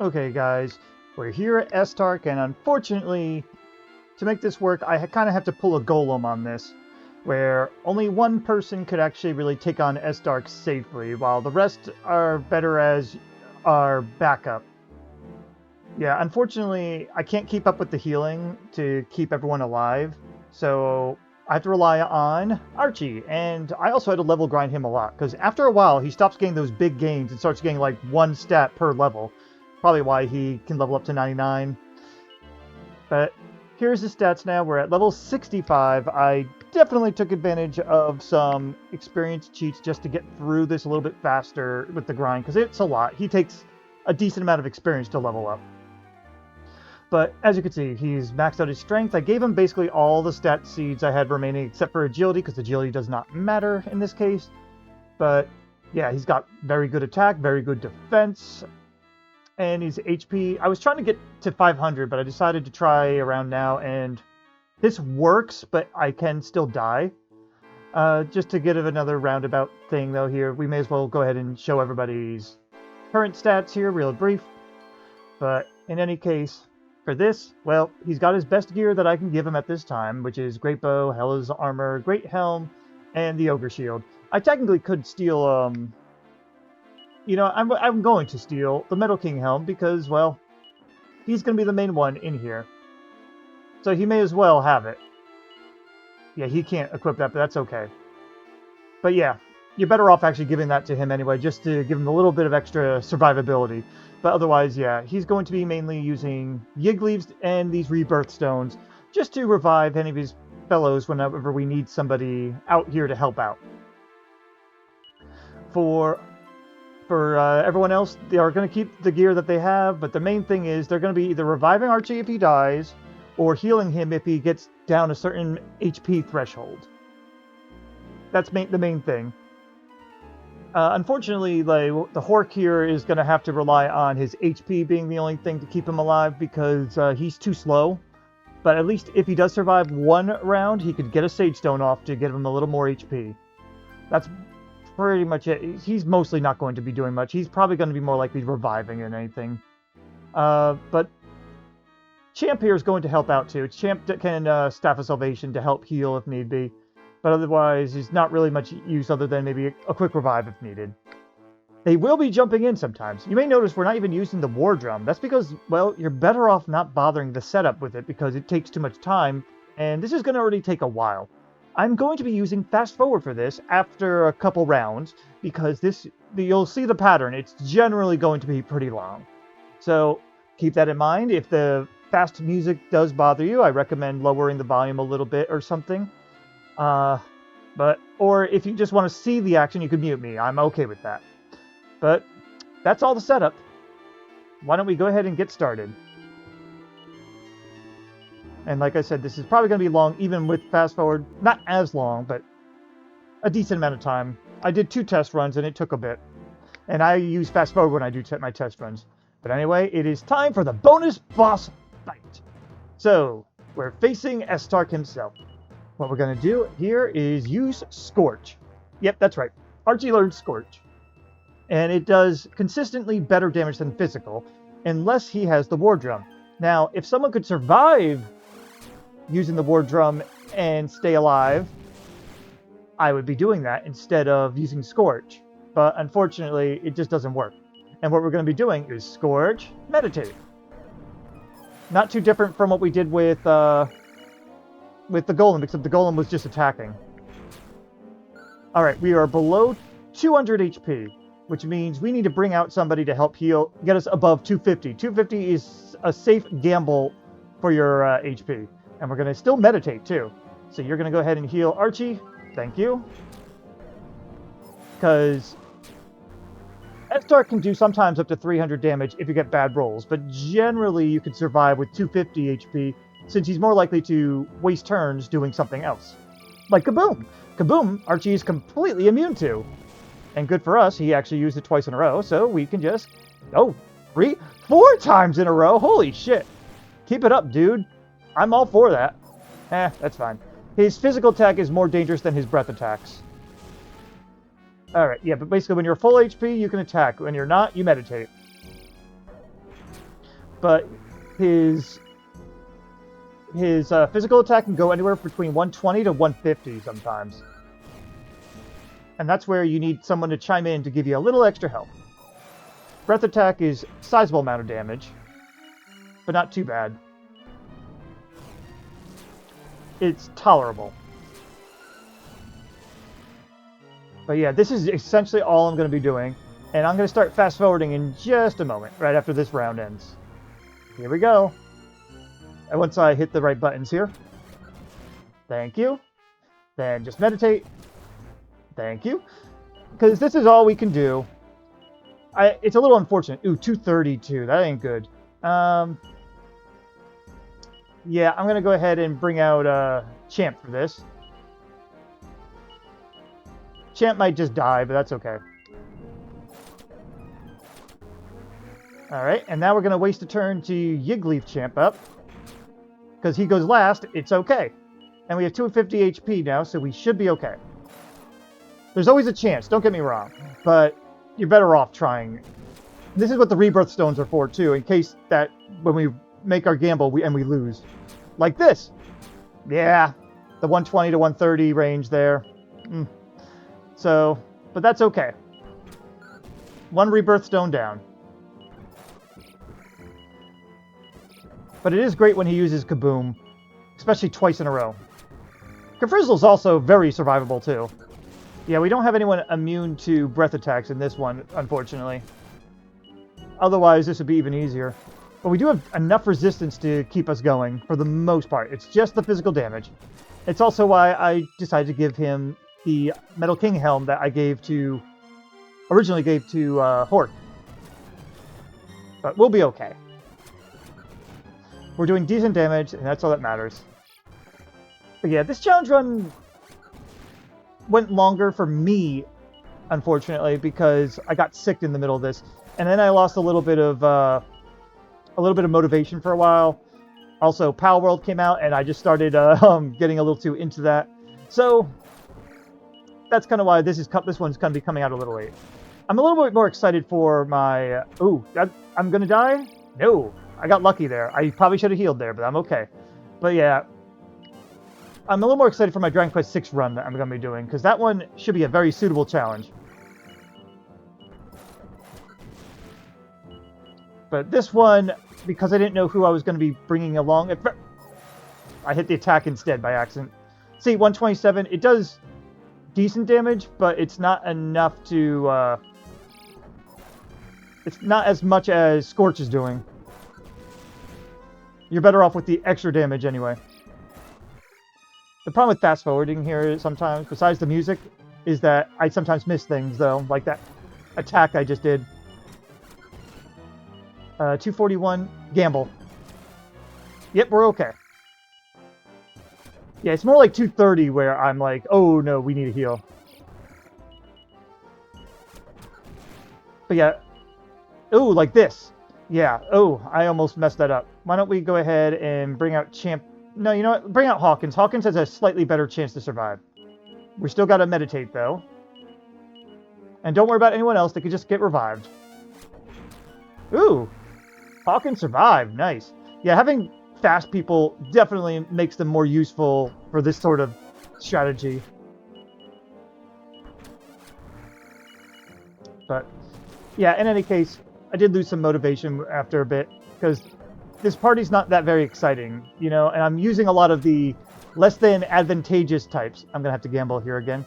Okay, guys, we're here at Estark, and unfortunately, to make this work, I kind of have to pull a golem on this, where only one person could actually really take on Estark safely, while the rest are better as our backup. Yeah, unfortunately, I can't keep up with the healing to keep everyone alive, so I have to rely on Archie, and I also had to level grind him a lot, because after a while, he stops getting those big gains and starts getting like one stat per level. Probably why he can level up to 99. But here's the stats now. We're at level 65. I definitely took advantage of some experience cheats just to get through this a little bit faster with the grind, because it's a lot. He takes a decent amount of experience to level up. But as you can see, he's maxed out his strength. I gave him basically all the stat seeds I had remaining except for agility, because agility does not matter in this case. But yeah, he's got very good attack, very good defense, and his HP, I was trying to get to 500, but I decided to try around now, and this works, but I can still die. Just to get another roundabout thing, though, here, we may as well go ahead and show everybody's current stats here, real brief. But in any case, for this, well, he's got his best gear that I can give him at this time, which is Great Bow, Hela's Armor, Great Helm, and the Ogre Shield. I technically could steal, you know, I'm going to steal the Metal King Helm because, well, he's going to be the main one in here. So he may as well have it. Yeah, he can't equip that, but that's okay. But yeah, you're better off actually giving that to him anyway, just to give him a little bit of extra survivability. But otherwise, yeah, he's going to be mainly using Yig Leaves and these Rebirth Stones just to revive any of his fellows whenever we need somebody out here to help out. For everyone else, they are going to keep the gear that they have, but the main thing is they're going to be either reviving Archie if he dies, or healing him if he gets down a certain HP threshold. That's the main thing. Unfortunately, like, the Hork here is going to have to rely on his HP being the only thing to keep him alive, because he's too slow. But at least if he does survive one round, he could get a Sage Stone off to give him a little more HP. That's pretty much it. He's mostly not going to be doing much. He's probably going to be more likely reviving than anything. But Champ here is going to help out too. Champ can Staff of Salvation to help heal if need be. But otherwise, he's not really much use other than maybe a quick revive if needed. They will be jumping in sometimes. You may notice we're not even using the War Drum. That's because, well, you're better off not bothering the setup with it because it takes too much time, and this is going to already take a while. I'm going to be using fast forward for this after a couple rounds, because you'll see the pattern. It's generally going to be pretty long. So keep that in mind. If the fast music does bother you, I recommend lowering the volume a little bit or something. Or if you just want to see the action, you can mute me. I'm okay with that. But that's all the setup. Why don't we go ahead and get started? And like I said, this is probably going to be long, even with fast forward. Not as long, but a decent amount of time. I did 2 test runs, and it took a bit. And I use fast forward when I do my test runs. But anyway, it is time for the bonus boss fight. So, we're facing Estark himself. What we're going to do here is use Scorch. Yep, that's right. Archie learned Scorch. And it does consistently better damage than physical, unless he has the War Drum. Now, if someone could survive using the War Drum and stay alive, I would be doing that instead of using Scorch. But unfortunately, it just doesn't work. And what we're going to be doing is Scorch, Meditate. Not too different from what we did with the Golem, except the Golem was just attacking. Alright, we are below 200 HP, which means we need to bring out somebody to help heal, get us above 250. 250 is a safe gamble for your HP. And we're going to still meditate, too. So you're going to go ahead and heal Archie. Thank you. Because Estark can do sometimes up to 300 damage if you get bad rolls. But generally, you can survive with 250 HP, since he's more likely to waste turns doing something else. Like Kaboom! Kaboom, Archie is completely immune to. And good for us, he actually used it twice in a row, so we can just... Oh, 4 times in a row? Holy shit. Keep it up, dude. I'm all for that. That's fine. His physical attack is more dangerous than his breath attacks. Alright, yeah, but basically when you're full HP, you can attack. When you're not, you meditate. but his physical attack can go anywhere between 120 to 150 sometimes. And that's where you need someone to chime in to give you a little extra help. Breath attack is a sizable amount of damage, but not too bad. It's tolerable. But yeah, this is essentially all I'm going to be doing. And I'm going to start fast forwarding in just a moment, right after this round ends. Here we go. And once I hit the right buttons here. Thank you. Then just meditate. Thank you. Because this is all we can do. It's a little unfortunate. Ooh, 232. That ain't good. Yeah, I'm going to go ahead and bring out Champ for this. Champ might just die, but that's okay. Alright, and now we're going to waste a turn to Yiggleaf Champ up. Because he goes last, it's okay. And we have 250 HP now, so we should be okay. There's always a chance, don't get me wrong. But you're better off trying. This is what the Rebirth Stones are for, too, in case that when we make our gamble we lose. Like this. Yeah, the 120 to 130 range there. So, but that's okay. One Rebirth Stone down. But it is great when he uses Kaboom, especially twice in a row. Kafrizzle's also very survivable too. Yeah, we don't have anyone immune to breath attacks in this one, unfortunately. Otherwise, this would be even easier. But we do have enough resistance to keep us going, for the most part. It's just the physical damage. It's also why I decided to give him the Metal King Helm that I originally gave to Hork. But we'll be okay. We're doing decent damage, and that's all that matters. But yeah, this challenge run went longer for me, unfortunately, because I got sick in the middle of this, and then I lost a little bit of motivation for a while. Also, Power World came out, and I just started getting a little too into that. So that's kind of why this one's going to be coming out a little late. I'm a little bit more excited for my... I'm going to die? No. I got lucky there. I probably should have healed there, but I'm okay. But yeah, I'm a little more excited for my Dragon Quest VI run that I'm going to be doing, because that one should be a very suitable challenge. But this one, because I didn't know who I was going to be bringing along, I hit the attack instead by accident. See, 127, it does decent damage, but it's not enough to... it's not as much as Scorch is doing. You're better off with the extra damage anyway. The problem with fast forwarding here sometimes, besides the music, is that I sometimes miss things though, like that attack I just did. 241, gamble. Yep, we're okay. Yeah, it's more like 230 where I'm like, oh no, we need a heal. But yeah, ooh, like this. Yeah, oh, I almost messed that up. Why don't we go ahead and bring out Champ... No, you know what? Bring out Hawkins. Hawkins has a slightly better chance to survive. We still got to meditate, though. And don't worry about anyone else. They could just get revived. Ooh, Hawkins survived. Nice. Yeah, having fast people definitely makes them more useful for this sort of strategy. But, yeah, in any case... I did lose some motivation after a bit, because this party's not that very exciting, you know, and I'm using a lot of the less than advantageous types. I'm going to have to gamble here again.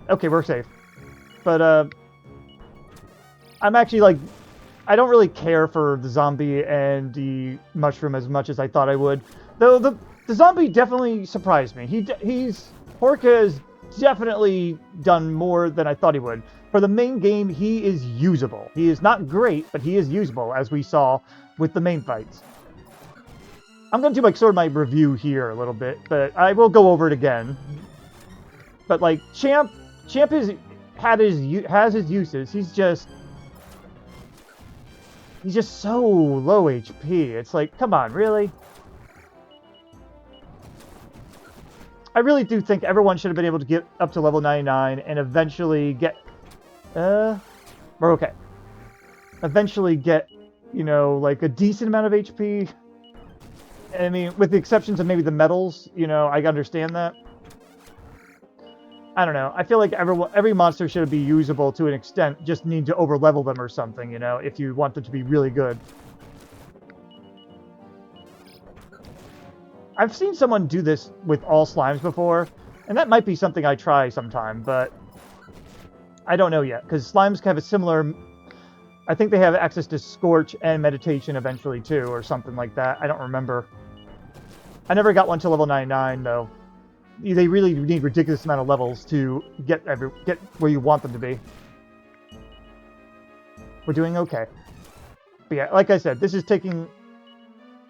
Okay, we're safe. But, I'm actually, like, I don't really care for the zombie and the mushroom as much as I thought I would. Though the zombie definitely surprised me. Hork has definitely done more than I thought he would. For the main game, he is usable. He is not great, but he is usable, as we saw with the main fights. I'm going to do sort of my review here a little bit, but I will go over it again. But like Champ has his uses. He's just so low HP. It's like, come on, really? I really do think everyone should have been able to get up to level 99 and eventually get... we're okay. Eventually get you know, like a decent amount of HP. I mean, with the exceptions of maybe the metals, you know, I understand that. I don't know. I feel like every monster should be usable to an extent. Just need to over-level them or something, you know, if you want them to be really good. I've seen someone do this with all slimes before, and that might be something I try sometime, but I don't know yet, because slimes have a similar... I think they have access to Scorch and Meditation eventually, too, or something like that. I don't remember. I never got one to level 99, though. They really need ridiculous amount of levels to get where you want them to be. We're doing okay. But yeah, like I said, this is taking...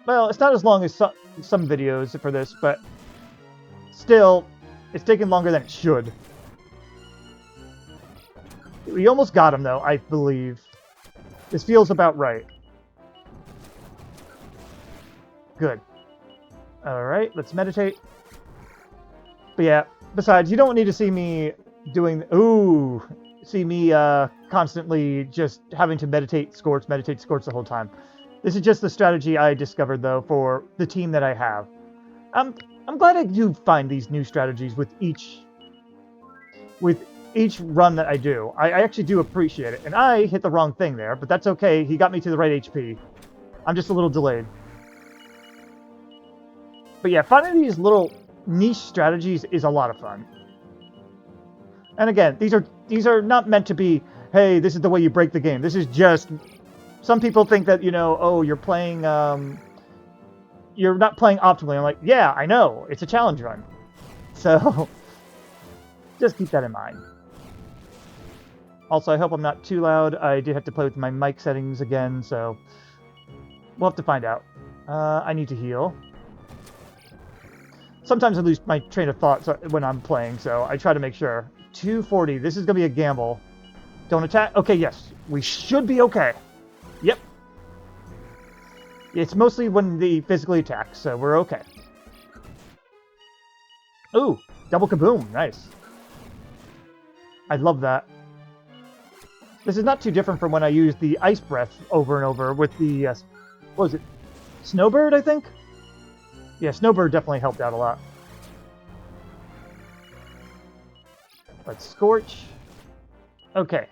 Well, it's not as long as some videos for this, but still, it's taking longer than it should. We almost got him, though, I believe. This feels about right. Good. Alright, let's meditate. But yeah, besides, you don't need to see me doing... Ooh! See me constantly just having to meditate, scorch the whole time. This is just the strategy I discovered, though, for the team that I have. I'm glad I do find these new strategies with each run that I do. I actually do appreciate it. And I hit the wrong thing there, but that's okay. He got me to the right HP. I'm just a little delayed. But yeah, finding these little niche strategies is a lot of fun. And again, these are not meant to be, hey, this is the way you break the game. This is just... Some people think that, you know, oh, you're playing... you're not playing optimally. I'm like, yeah, I know. It's a challenge run. So, just keep that in mind. Also, I hope I'm not too loud. I did have to play with my mic settings again, so... We'll have to find out. I need to heal. Sometimes I lose my train of thought when I'm playing, so I try to make sure. 240. This is going to be a gamble. Don't attack. Okay, yes. We should be okay. Yep. It's mostly when they physically attack, so we're okay. Ooh, double kaboom. Nice. I love that. This is not too different from when I used the Ice Breath over and over with the, what was it? Snowbird, I think? Yeah, Snowbird definitely helped out a lot. Let's Scorch. Okay.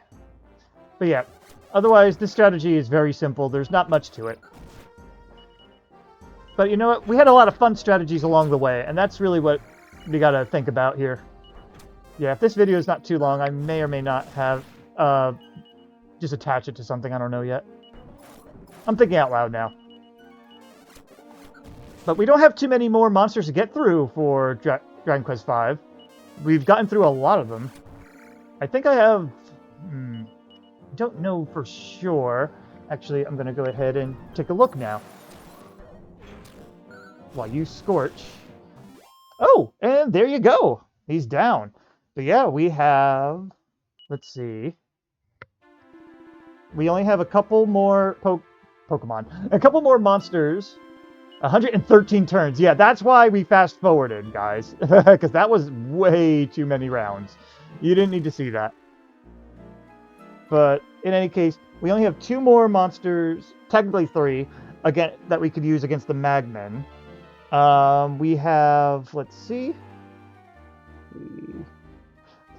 But yeah, otherwise, this strategy is very simple. There's not much to it. But you know what? We had a lot of fun strategies along the way, and that's really what we gotta think about here. Yeah, if this video is not too long, I may or may not have just attach it to something. I don't know yet. I'm thinking out loud now. But we don't have too many more monsters to get through for Dragon Quest V. We've gotten through a lot of them. I think I have... don't know for sure. Actually, I'm going to go ahead and take a look now. While you Scorch. Oh, and there you go. He's down. But yeah, we have... Let's see. We only have a couple more Pokemon. A couple more monsters. 113 turns. Yeah, that's why we fast-forwarded, guys. Because that was way too many rounds. You didn't need to see that. But in any case, we only have 2 more monsters, technically 3, again that we could use against the Magmen. We have, let's see,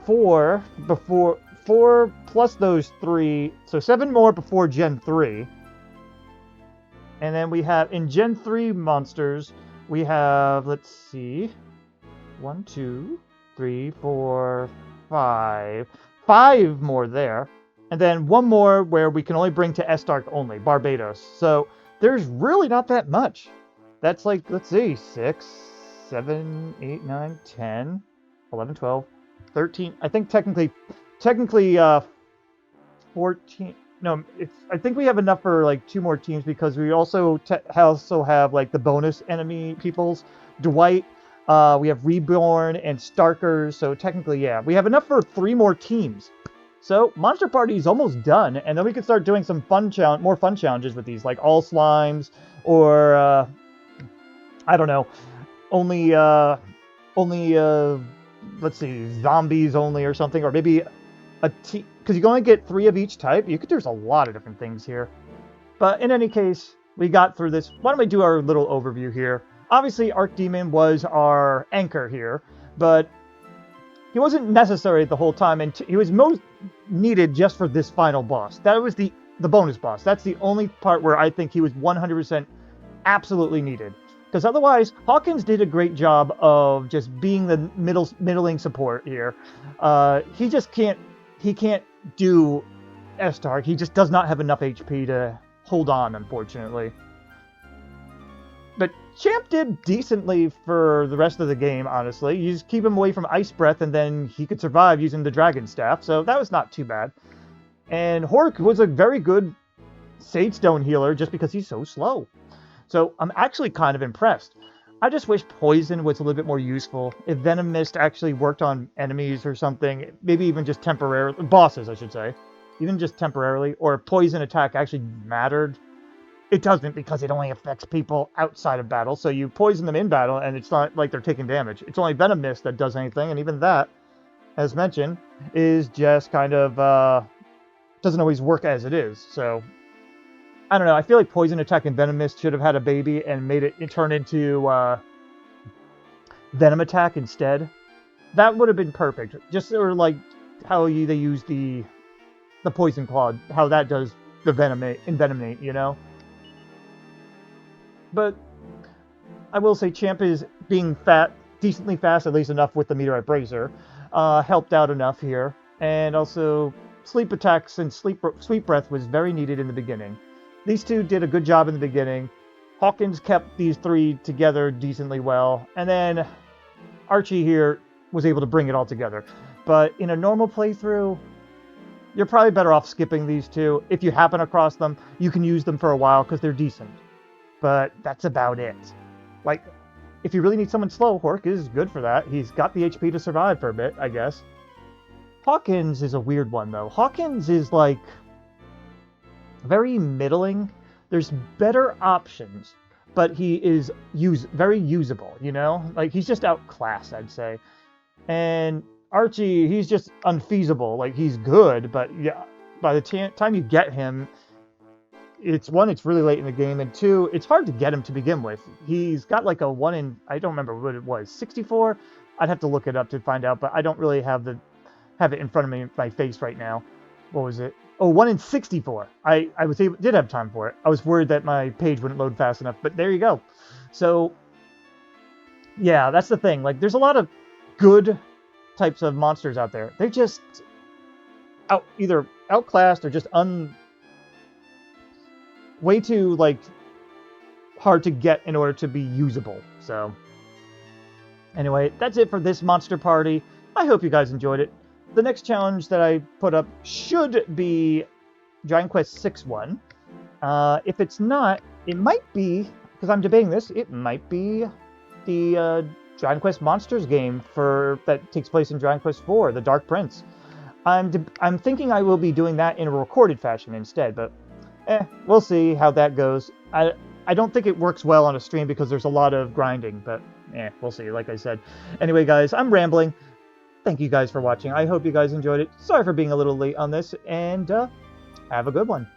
4 plus those 3, so 7 more before Gen 3. And then we have, in Gen 3 monsters, we have, let's see, 1, 2, 3, 4, 5. 5 more there. And then 1 more where we can only bring to Estark only, Barbados. So there's really not that much. That's like, let's see, 6, 7, 8, 9, 10, 11, 12, 13. I think technically 14. No, I think we have enough for like 2 more teams because we also have like the bonus enemy peoples, Dwight. We have Reborn and Starkers. So technically, yeah, we have enough for 3 more teams. So Monster Party is almost done, and then we can start doing some more fun challenges with these, like all slimes or I don't know, only let's see, zombies only or something, or maybe a team. Because you can only get 3 of each type. There's a lot of different things here. But in any case, we got through this. Why don't we do our little overview here? Obviously, Archdemon was our anchor here, but he wasn't necessary the whole time, and he was most needed just for this final boss. That was the bonus boss. That's the only part where I think he was 100% absolutely needed. Because otherwise, Hawkins did a great job of just being the middling support here. He just can't do Estark. He just does not have enough HP to hold on, unfortunately. But Champ did decently for the rest of the game, honestly. You just keep him away from Ice Breath, and then he could survive using the Dragon Staff, so that was not too bad. And Hork was a very good Sage Stone healer just because he's so slow. So I'm actually kind of impressed. I just wish Poison was a little bit more useful. If Venom Mist actually worked on enemies or something, maybe even just temporarily, bosses I should say, even just temporarily, or if Poison attack actually mattered. It doesn't, because it only affects people outside of battle, so you poison them in battle and it's not like they're taking damage. It's only Venom Mist that does anything, and even that, as mentioned, is just kind of, doesn't always work as it is, so I don't know. I feel like Poison Attack and Venom Mist should have had a baby and made it turn into Venom Attack instead. That would have been perfect. Just sort of like how they use the Poison Claw, how that does the Envenomate, you know? But I will say Champ is being decently fast, at least enough with the Meteorite Bracer, helped out enough here. And also, Sleep Attacks and Sweet Breath was very needed in the beginning. These two did a good job in the beginning. Hawkins kept these three together decently well. And then Archie here was able to bring it all together. But in a normal playthrough, you're probably better off skipping these two. If you happen across them, you can use them for a while because they're decent. But that's about it. Like, if you really need someone slow, Hork is good for that. He's got the HP to survive for a bit, I guess. Hawkins is a weird one, though. Hawkins is, like, very middling. There's better options, but he is very usable, you know? Like, he's just outclassed, I'd say. And Archie, he's just unfeasible. Like, he's good, but yeah, by the time you get him, it's really late in the game, and two, it's hard to get him to begin with. He's got like a 1 in, I don't remember what it was, 64? I'd have to look it up to find out, but I don't really have it in front of me, my face right now. What was it? Oh, 1 in 64. I did have time for it. I was worried that my page wouldn't load fast enough, but there you go. So, yeah, that's the thing. Like, there's a lot of good types of monsters out there. They're just either outclassed or just way too, like, hard to get in order to be usable. So, anyway, that's it for this monster party. I hope you guys enjoyed it. The next challenge that I put up should be Dragon Quest 6 one. If it's not, it might be, because I'm debating this, it might be the Dragon Quest Monsters game that takes place in Dragon Quest 4, the Dark Prince. I'm thinking I will be doing that in a recorded fashion instead, but we'll see how that goes. I don't think it works well on a stream because there's a lot of grinding, but we'll see, like I said. Anyway, guys, I'm rambling. Thank you guys for watching. I hope you guys enjoyed it. Sorry for being a little late on this, and have a good one.